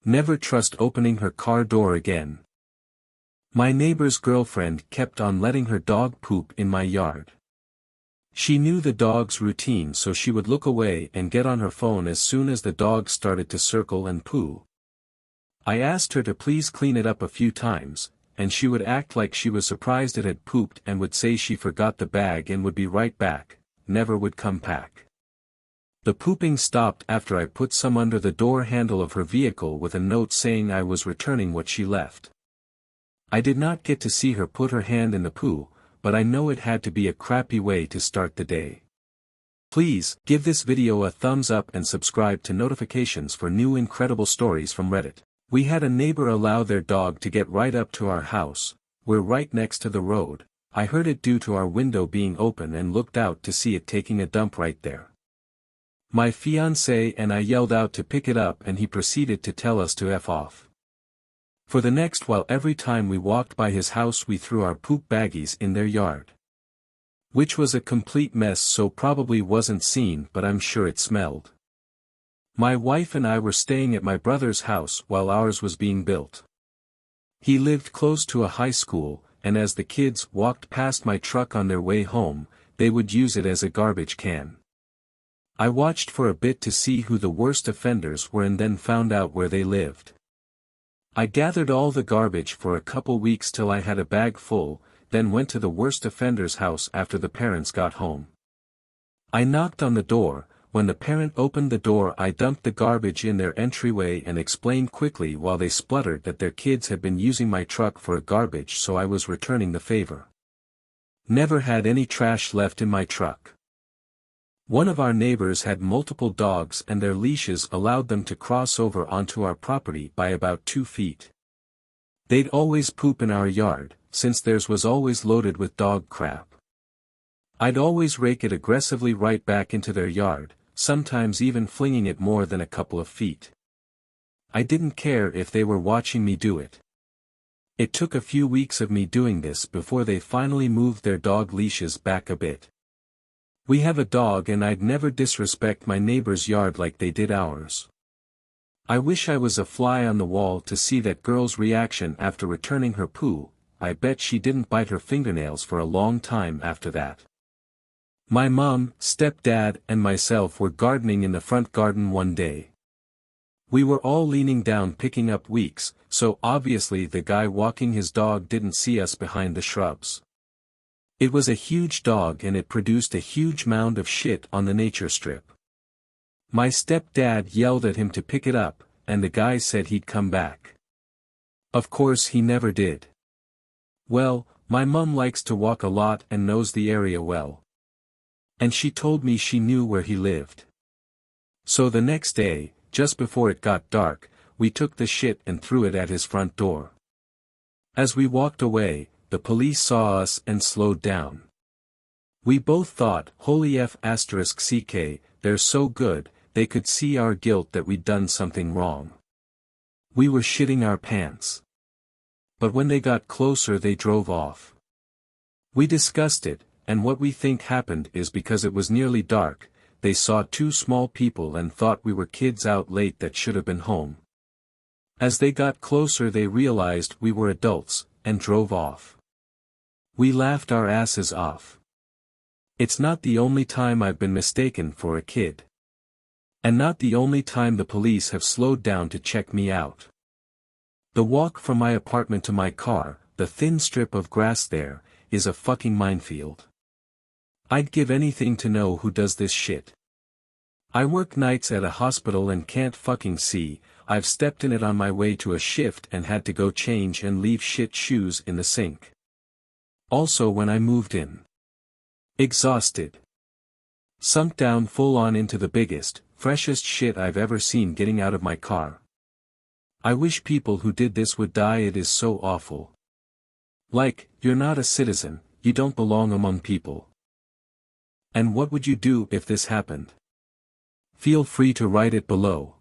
Never trust opening her car door again. My neighbor's girlfriend kept on letting her dog poop in my yard. She knew the dog's routine, so she would look away and get on her phone as soon as the dog started to circle and poo. I asked her to please clean it up a few times, and she would act like she was surprised it had pooped and would say she forgot the bag and would be right back, never would come back. The pooping stopped after I put some under the door handle of her vehicle with a note saying I was returning what she left. I did not get to see her put her hand in the poo, but I know it had to be a crappy way to start the day. Please, give this video a thumbs up and subscribe to notifications for new incredible stories from Reddit. We had a neighbor allow their dog to get right up to our house. We're right next to the road. I heard it due to our window being open and looked out to see it taking a dump right there. My fiancé and I yelled out to pick it up and he proceeded to tell us to F off. For the next while every time we walked by his house we threw our poop baggies in their yard. Which was a complete mess, so probably wasn't seen, but I'm sure it smelled. My wife and I were staying at my brother's house while ours was being built. He lived close to a high school, and as the kids walked past my truck on their way home, they would use it as a garbage can. I watched for a bit to see who the worst offenders were and then found out where they lived. I gathered all the garbage for a couple weeks till I had a bag full, then went to the worst offender's house after the parents got home. I knocked on the door. When the parent opened the door I dumped the garbage in their entryway and explained quickly while they spluttered that their kids had been using my truck for a garbage, so I was returning the favor. Never had any trash left in my truck. One of our neighbors had multiple dogs and their leashes allowed them to cross over onto our property by about 2 feet. They'd always poop in our yard, since theirs was always loaded with dog crap. I'd always rake it aggressively right back into their yard, sometimes even flinging it more than a couple of feet. I didn't care if they were watching me do it. It took a few weeks of me doing this before they finally moved their dog leashes back a bit. We have a dog and I'd never disrespect my neighbor's yard like they did ours. I wish I was a fly on the wall to see that girl's reaction after returning her poo. I bet she didn't bite her fingernails for a long time after that. My mom, stepdad, and myself were gardening in the front garden one day. We were all leaning down picking up weeds, so obviously the guy walking his dog didn't see us behind the shrubs. It was a huge dog and it produced a huge mound of shit on the nature strip. My stepdad yelled at him to pick it up, and the guy said he'd come back. Of course he never did. Well, my mum likes to walk a lot and knows the area well. And she told me she knew where he lived. So the next day, just before it got dark, we took the shit and threw it at his front door. As we walked away, the police saw us and slowed down. We both thought, holy f***ck, they're so good, they could see our guilt that we'd done something wrong. We were shitting our pants. But when they got closer they drove off. We discussed it, and what we think happened is because it was nearly dark, they saw 2 small people and thought we were kids out late that should have been home. As they got closer they realized we were adults, and drove off. We laughed our asses off. It's not the only time I've been mistaken for a kid. And not the only time the police have slowed down to check me out. The walk from my apartment to my car, the thin strip of grass there, is a fucking minefield. I'd give anything to know who does this shit. I work nights at a hospital and can't fucking see. I've stepped in it on my way to a shift and had to go change and leave shit shoes in the sink. Also when I moved in. Exhausted. Sunk down full on into the biggest, freshest shit I've ever seen getting out of my car. I wish people who did this would die. It is so awful. Like, you're not a citizen, you don't belong among people. And what would you do if this happened? Feel free to write it below.